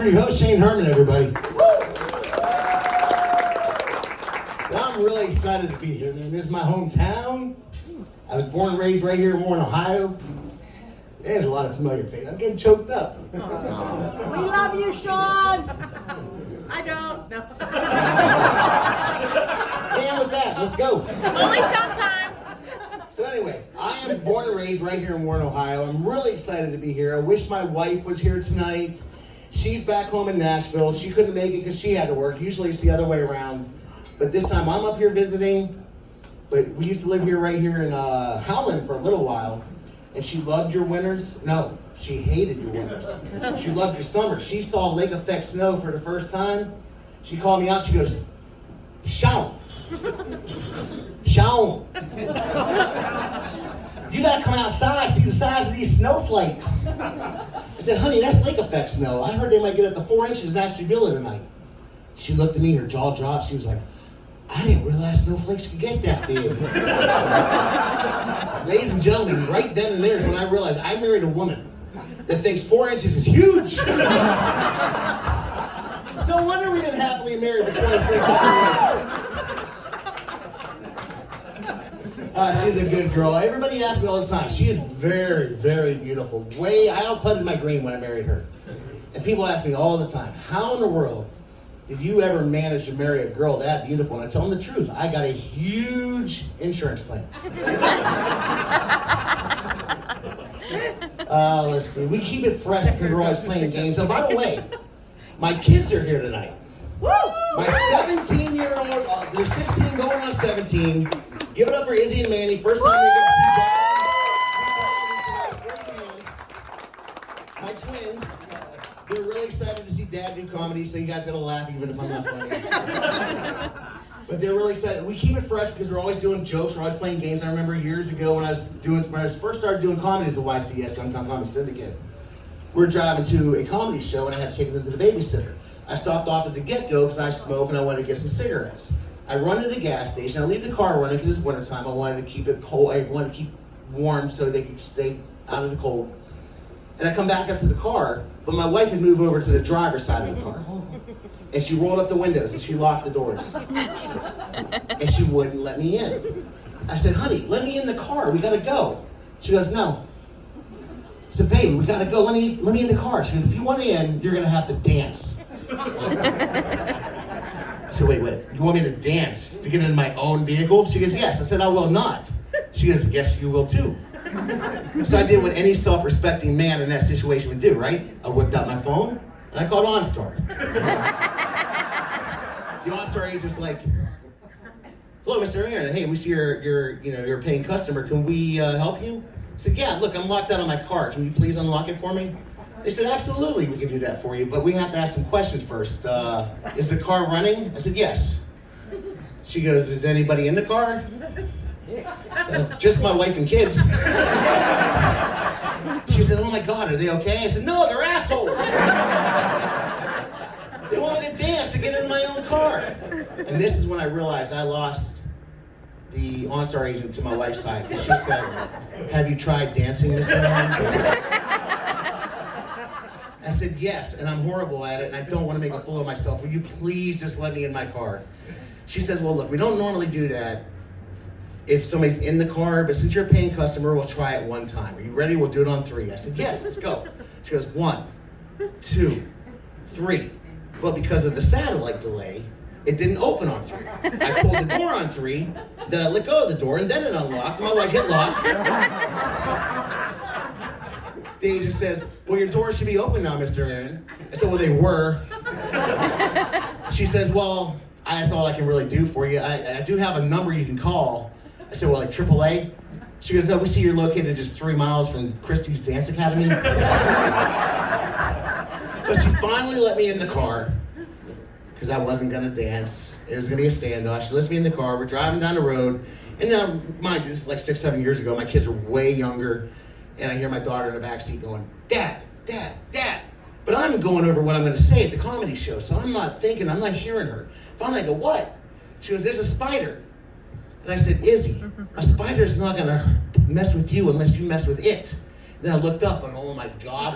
I'm your host, Shane Herman, everybody. Well, I'm really excited to be here, man. This is my hometown. I was born and raised right here in Warren, Ohio. There's a lot of familiar faces. I'm getting choked up. We love you, Shawn. I don't. No. And with that, let's go. Only sometimes. So anyway, I am born and raised right here in Warren, Ohio. I'm really excited to be here. I wish my wife was here tonight. She's back home in Nashville. She couldn't make it because she had to work. Usually it's the other way around. But this time I'm up here visiting. But we used to live here right here in Howland for a little while. And she loved your winters. No, she hated your winters. She loved your summers. She saw lake effect snow for the first time. She called me out. She goes, Shawn. Shawn. You gotta come outside, see the size of these snowflakes. I said, honey, that's lake effect snow. I heard they might get up to 4 inches in Ashtabula tonight. She looked at me, her jaw dropped. She was like, I didn't realize snowflakes could get that big. Ladies and gentlemen, right then and there is when I realized I married a woman that thinks 4 inches is huge. It's no wonder we've been happily married for 23 years. She's a good girl. Everybody asks me all the time. She is very, very beautiful. I outputted my green when I married her. And people ask me all the time, how in the world did you ever manage to marry a girl that beautiful? And I tell them the truth. I got a huge insurance plan. Let's see. We keep it fresh because we're always playing games. And by the way, my kids are here tonight. Woo! My 17-year-old, they're 16 going on 17. Give it up for Izzy and Manny. First time they get to see Dad. My twins. They're really excited to see Dad do comedy, so you guys gotta laugh even if I'm not funny. But they're really excited. We keep it fresh because we're always doing jokes, we're always playing games. I remember years ago when I first started doing comedy at the YCS, Youngstown Comedy Syndicate. We're driving to a comedy show and I had to take them to the babysitter. I stopped off at the get-go because I smoke and I wanted to get some cigarettes. I run to the gas station. I leave the car running because it's wintertime. I wanted to keep it cold. I wanted to keep warm so they could stay out of the cold. And I come back up to the car, but my wife had moved over to the driver's side of the car. And she rolled up the windows and she locked the doors. And she wouldn't let me in. I said, honey, let me in the car. We gotta go. She goes, no. I said, baby, we gotta go. Let me in the car. She goes, if you want in, you're gonna have to dance. I said, wait, you want me to dance to get in my own vehicle? She goes, yes. I said, I will not. She goes, yes, you will too. So I did what any self-respecting man in that situation would do, right? I whipped out my phone and I called OnStar. The OnStar agent's like, hello, Mr. Aaron. Hey, we see you're a paying customer. Can we help you? I said, yeah, look, I'm locked out of my car. Can you please unlock it for me? They said, absolutely, we can do that for you, but we have to ask some questions first. Is the car running? I said, yes. She goes, is anybody in the car? Just my wife and kids. She said, oh my God, are they okay? I said, no, they're assholes. They want me to dance to get in my own car. And this is when I realized I lost the OnStar agent to my wife's side. And she said, have you tried dancing, Mr. Aaron? I said, yes, and I'm horrible at it, and I don't want to make a fool of myself. Will you please just let me in my car? She says, well, look, we don't normally do that if somebody's in the car, but since you're a paying customer, we'll try it one time. Are you ready? We'll do it on 3. I said, yes, let's go. She goes, 1, 2, 3. But because of the satellite delay, it didn't open on 3. I pulled the door on 3, then I let go of the door, and then it unlocked. My wife hit lock. The agent says, well, your door should be open now, Mr. Aaron. I said, well, they were. She says, well, that's all I can really do for you. I do have a number you can call. I said, well, like AAA? She goes, no, we see you're located just 3 miles from Christie's Dance Academy. But she finally let me in the car because I wasn't gonna dance. It was gonna be a standoff. She lets me in the car. We're driving down the road. And now, mind you, this is like 6, 7 years ago. My kids are way younger. And I hear my daughter in the backseat going, Dad, Dad, Dad. But I'm going over what I'm going to say at the comedy show, so I'm not thinking, I'm not hearing her. Finally I go, what? She goes, there's a spider. And I said, Izzy, a spider's not going to mess with you unless you mess with it. Then I looked up and oh my God,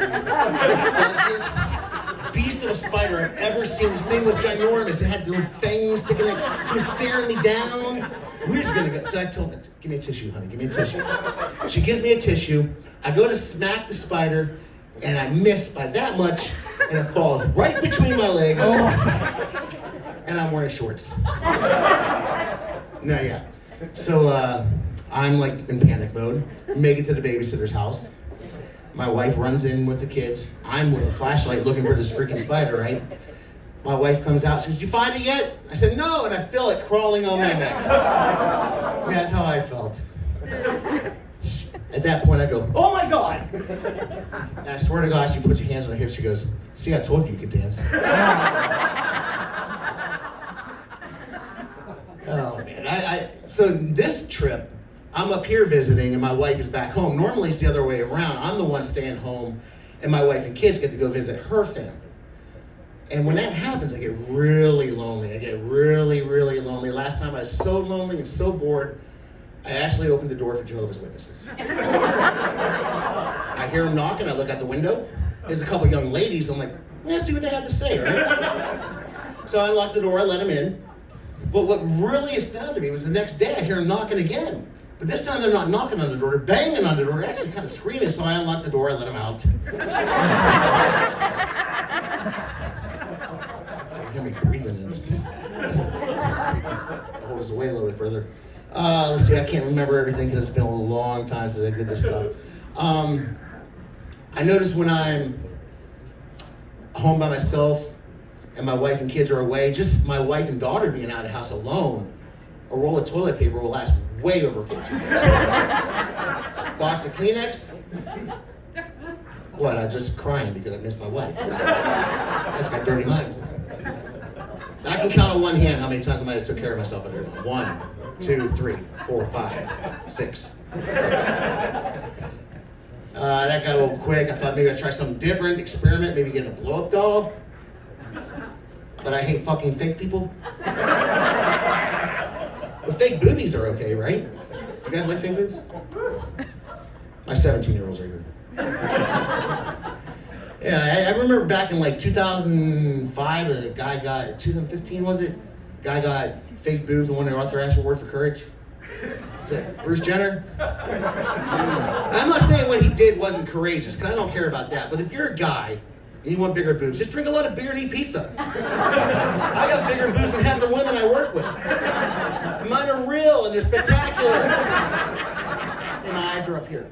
beast of a spider I've ever seen. This thing was ginormous. It had little fangs sticking out. It was staring me down. We were just gonna go. So I told her, give me a tissue, honey, give me a tissue. She gives me a tissue. I go to smack the spider, and I miss by that much, and it falls right between my legs. And I'm wearing shorts. No, yeah. So I'm like in panic mode. Make it to the babysitter's house. My wife runs in with the kids. I'm with a flashlight looking for this freaking spider, right? My wife comes out, she goes, "Did you find it yet?" I said, "No," and I feel it crawling on my neck. That's how I felt. At that point, I go, "Oh my God!" And I swear to God, she puts her hands on her hips, she goes, "See, I told you you could dance." Oh man, so this trip, I'm up here visiting and my wife is back home. Normally it's the other way around. I'm the one staying home and my wife and kids get to go visit her family. And when that happens, I get really lonely. I get really, really lonely. Last time I was so lonely and so bored, I actually opened the door for Jehovah's Witnesses. I hear them knocking, I look out the window. There's a couple young ladies, I'm like, let's see what they have to say, right? So I unlock the door, I let them in. But what really astounded me was the next day I hear them knocking again. But this time they're not knocking on the door, they're banging on the door, they're actually kind of screaming, so I unlock the door, I let them out. You hear me breathing in this. Hold us away a little bit further. Let's see, I can't remember everything because it's been a long time since I did this stuff. I notice when I'm home by myself and my wife and kids are away, just my wife and daughter being out of the house alone, a roll of toilet paper will last way over 15 years. Box of Kleenex? What, I'm just crying because I missed my wife. That's got dirty minds. I can count on one hand how many times I might have took care of myself at her. 1, 2, 3, 4, 5, 6. That got a little quick. I thought maybe I'd try something different, experiment, maybe get a blow-up doll. But I hate fucking fake people. But fake boobies are okay, right? You guys like fake boobs? My 17-year-olds are here. Yeah, I remember back in like 2005, a guy got, 2015 was it? Guy got fake boobs and won an Arthur Ashe Award for courage. Is that Bruce Jenner? I'm not saying what he did wasn't courageous, because I don't care about that. But if you're a guy and you want bigger boobs, just drink a lot of beer and eat pizza. I got bigger boobs than half the women I work with. And mine are real and they're spectacular. And my eyes are up here.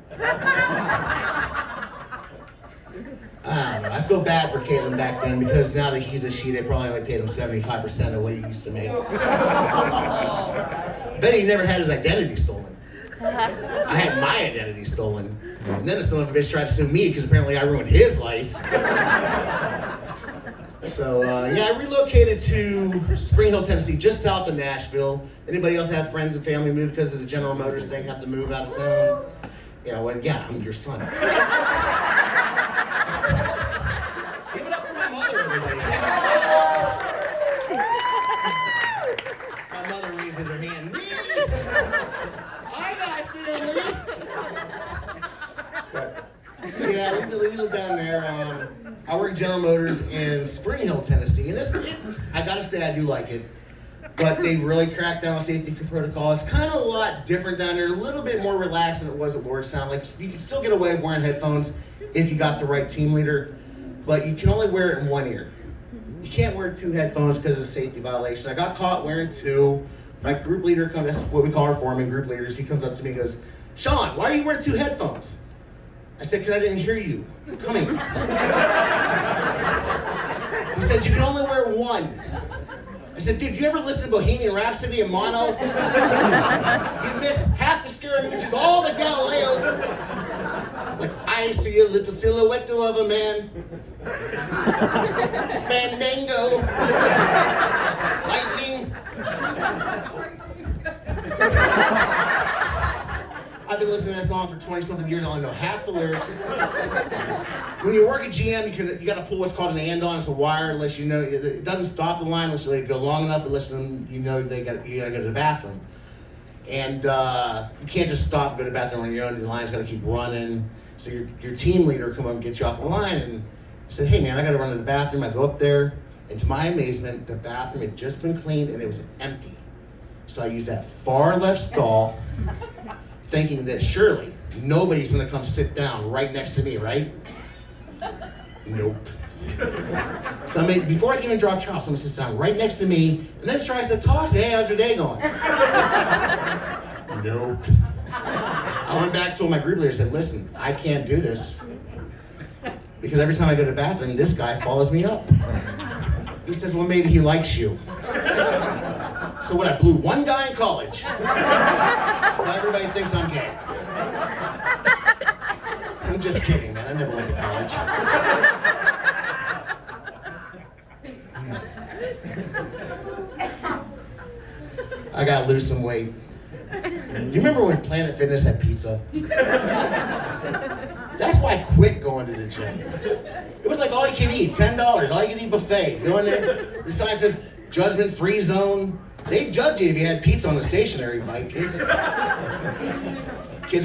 I feel bad for Caitlin back then because now that he's a she, they probably only paid him 75% of what he used to make. I bet he never had his identity stolen. I had my identity stolen. And then the son of a bitch tried to sue me because apparently I ruined his life. So, yeah, I relocated to Spring Hill, Tennessee, just south of Nashville. Anybody else have friends and family move because of the General Motors thing, have to move out of town? Yeah, well, yeah, I'm your son. Give it up for my mother, everybody. My mother raises her hand. Me? I got family. But, yeah, we live down there. I work at General Motors in Spring Hill, Tennessee. And I gotta say, I do like it. But they really cracked down on safety protocol. It's kind of a lot different down there, a little bit more relaxed than it was at Lordstown. Like, you can still get away with wearing headphones if you got the right team leader, but you can only wear it in one ear. You can't wear 2 headphones because of safety violation. I got caught wearing 2. My group leader comes, that's what we call our foreman, group leaders. He comes up to me and goes, "Shawn, why are you wearing 2 headphones?" I said, "Because I didn't hear you coming." He says, "You can only wear 1. I said, "Dude, you ever listen to Bohemian Rhapsody in mono? You miss half the Scaramouches, all the Galileos. Like, I see a little silhouette of a man. Fandango. Lightning." I've been listening to that song for 20-something years. I only know half the lyrics. When you work at GM, you got to pull what's called an and-on. It's a wire unless you know it doesn't stop the line unless you let it go long enough. Unless you know you got to go to the bathroom, and you can't just stop and go to the bathroom on your own. The line's got to keep running. So your team leader come up and get you off the line, and He said, hey man, I gotta run to the bathroom. I go up there, and to my amazement, the bathroom had just been cleaned and it was empty. So I used that far left stall, thinking that surely nobody's gonna come sit down right next to me, right? Nope. So before I can even drop Charles, someone sits down right next to me and then tries to talk to me, hey, how's your day going? Nope. I went back, told my group leader, said, listen, I can't do this. Because every time I go to the bathroom, this guy follows me up. He says, well, maybe he likes you. So what, I blew one guy in college. Now everybody thinks I'm gay. I'm just kidding, man. I never went to college. I gotta lose some weight. Do you remember when Planet Fitness had pizza? That's why I quit going to the gym. It was like all you can eat, $10, all you can eat buffet. Go in there, the sign says judgment-free zone. They'd judge you if you had pizza on a stationary bike. Kids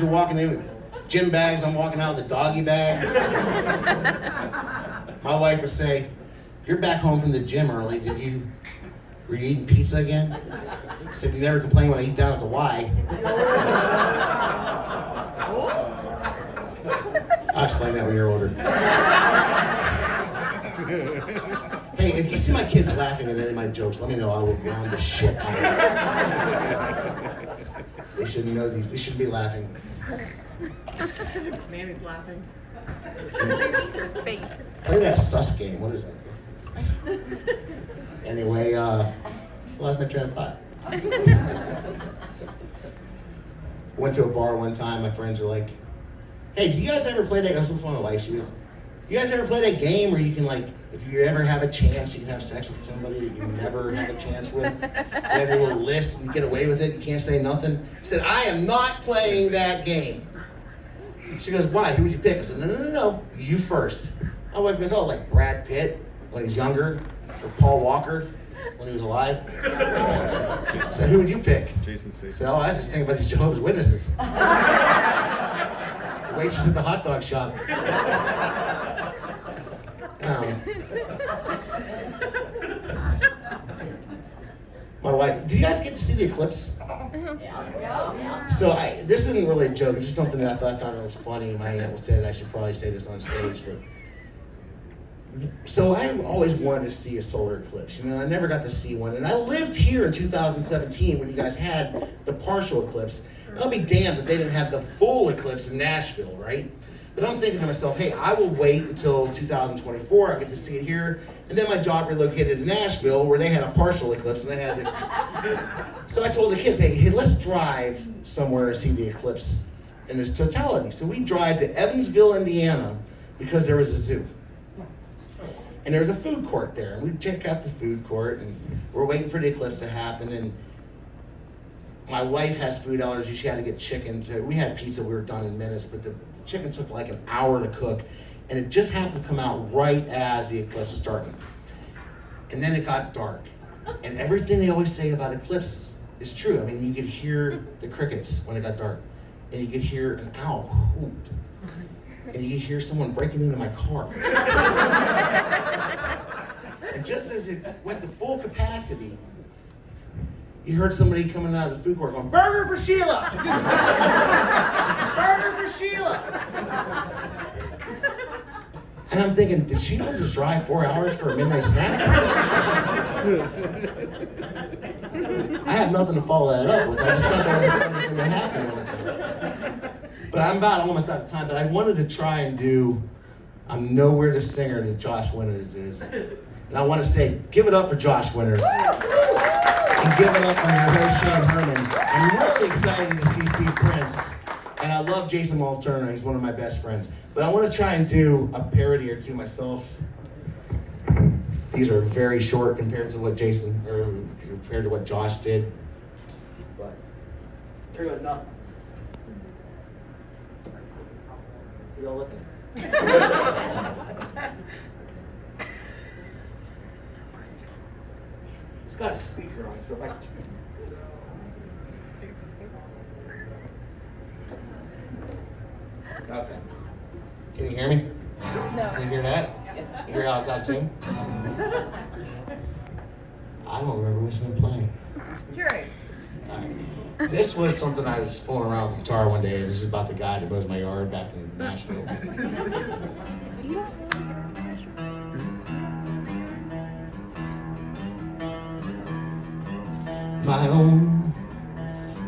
were walking in with gym bags, I'm walking out with a doggy bag. My wife would say, you're back home from the gym early, were you eating pizza again? I said, you never complain when I eat down at the Y. I'll explain that when you're older. Hey, if you see my kids laughing at any of my jokes, let me know. I will ground the shit out of them. They shouldn't know these. They shouldn't be laughing. Manny's laughing. Face. Play that sus game. What is that? Anyway, lost my train of thought. Went to a bar one time. My friends were like, hey, do you guys ever play that? I was with my wife. You guys ever play that game where you can, like, if you ever have a chance, you can have sex with somebody that you never have a chance with? You have your little list and you get away with it. You can't say nothing. She said, I am not playing that game. She goes, why? Who would you pick? I said, no. You first. My wife goes, oh, like Brad Pitt when he was younger, or Paul Walker when he was alive. I said, who would you pick? Jason Statham. I said, oh, I was just thinking about these Jehovah's Witnesses. The waitress at the hot dog shop. My wife, do you guys get to see the eclipse? So this isn't really a joke, it's just something that I found was funny. My aunt would say that I should probably say this on stage, but. So I always wanted to see a solar eclipse. You know, I never got to see one. And I lived here in 2017 when you guys had the partial eclipse. I'll be damned if they didn't have the full eclipse in Nashville, right? But I'm thinking to myself, hey, I will wait until 2024. I get to see it here. And then my job relocated to Nashville where they had a partial eclipse and they had to... So I told the kids, hey, let's drive somewhere and see the eclipse in its totality. So we drive to Evansville, Indiana, because there was a zoo. And there was a food court there. And we check out the food court and we're waiting for the eclipse to happen. And my wife has food allergies. She had to get chicken. We had pizza. We were done in minutes, but the chicken took like an hour to cook. And it just happened to come out right as the eclipse was starting. And then it got dark. And everything they always say about eclipse is true. I mean, you could hear the crickets when it got dark. And you could hear an owl hoot. And you could hear someone breaking into my car. And just as it went to full capacity, you heard somebody coming out of the food court going, burger for Sheila! Burger for Sheila! And I'm thinking, did Sheila just drive 4 hours for a midnight snack? I have nothing to follow that up with. I just thought that was the funny thing that happened all the time. But I'm about almost out of time, but I wanted to try and do I'm Nowhere the Singer that Josh Winters is. And I want to say, give it up for Josh Winters. And give it up for your host, Shawn Herman. I'm really excited to see Steve Prince. And I love Jason Turner. He's one of my best friends. But I want to try and do a parody or two myself. These are very short compared to what compared to what Josh did. But here goes nothing. You all looking? It's got a speaker on it, so if I... Okay. Can you hear me? No. Can you hear that? Yeah. story how I was out of tune. I don't remember which one playing. Sure. Alright. This was something I was fooling around with the guitar one day, and this is about the guy that mows my yard back in Nashville. My own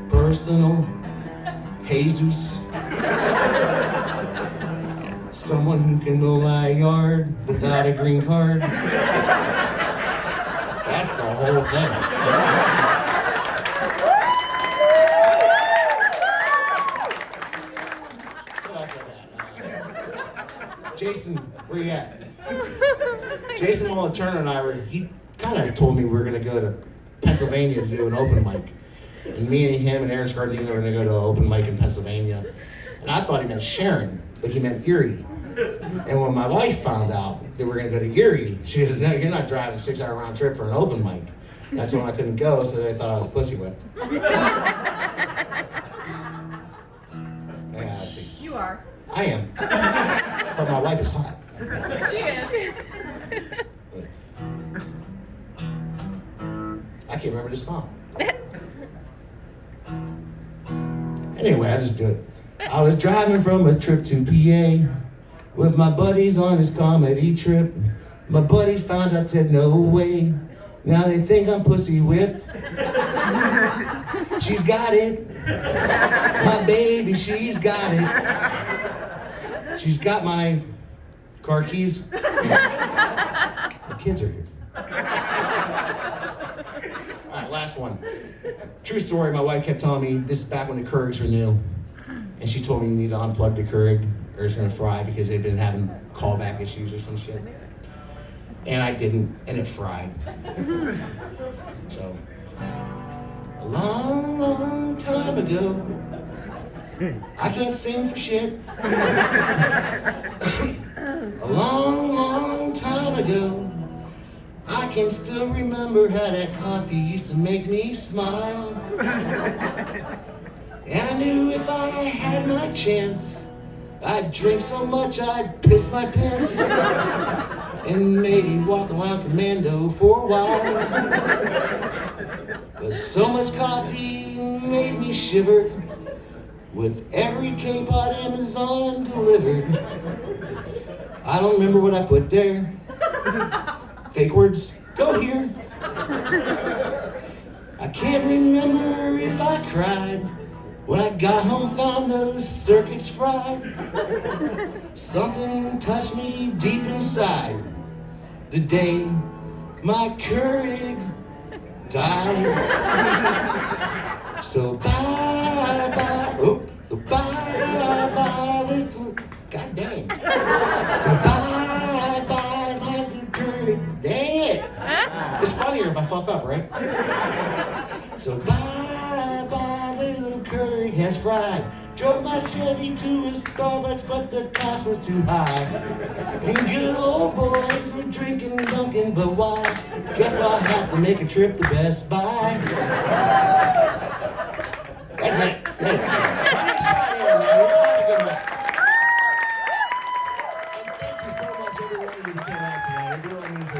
personal Jesus. Someone who can mow my yard without a green card. That's the whole thing. What else I got? Jason, where you at? Jason Mullen Turner and I he kind of told me we were going to go to Pennsylvania to do an open mic. And me and him and Aaron Scardino were going to go to an open mic in Pennsylvania. And I thought he meant Sharon, but he meant Erie. And when my wife found out that we were going to go to Erie, she goes, no, you're not driving a 6-hour round trip for an open mic. And that's when I couldn't go, so they thought I was pussy whipped. Yeah, see. You are. I am. But my wife is hot. She is. I can't remember this song. Anyway, I just do it. I was driving from a trip to PA with my buddies on this comedy trip. My buddies found out, said no way. Now they think I'm pussy whipped. She's got it. My baby, she's got it. She's got my car keys. The kids are here. All right, last one. True story, my wife kept telling me, this is back when the Keurig were new, and she told me you need to unplug the Keurig or it's gonna fry because they've been having callback issues or some shit. And I didn't, and it fried. So, a long, long time ago, I can't sing for shit. A long, long time ago, I can still remember how that coffee used to make me smile. And I knew if I had my chance, I'd drink so much I'd piss my pants. And maybe walk around commando for a while. But so much coffee made me shiver with every K-Pod Amazon delivered. I don't remember what I put there. Fake words, go here. I can't remember if I cried when I got home, found those circuits fried. Something touched me deep inside the day my Keurig died. So bye-bye, oh, bye-bye, this, god dang. So bye-bye, my Keurig, dang it. It's funnier if I fuck up, right? So bye-bye, little Keurig has fried. Drove my Chevy to a Starbucks, but the cost was too high. And good old boys were drinking Dunkin', but why? Guess I'll have to make a trip to Best Buy. That's it. And thank you so much, everyone, who came out tonight. It really means a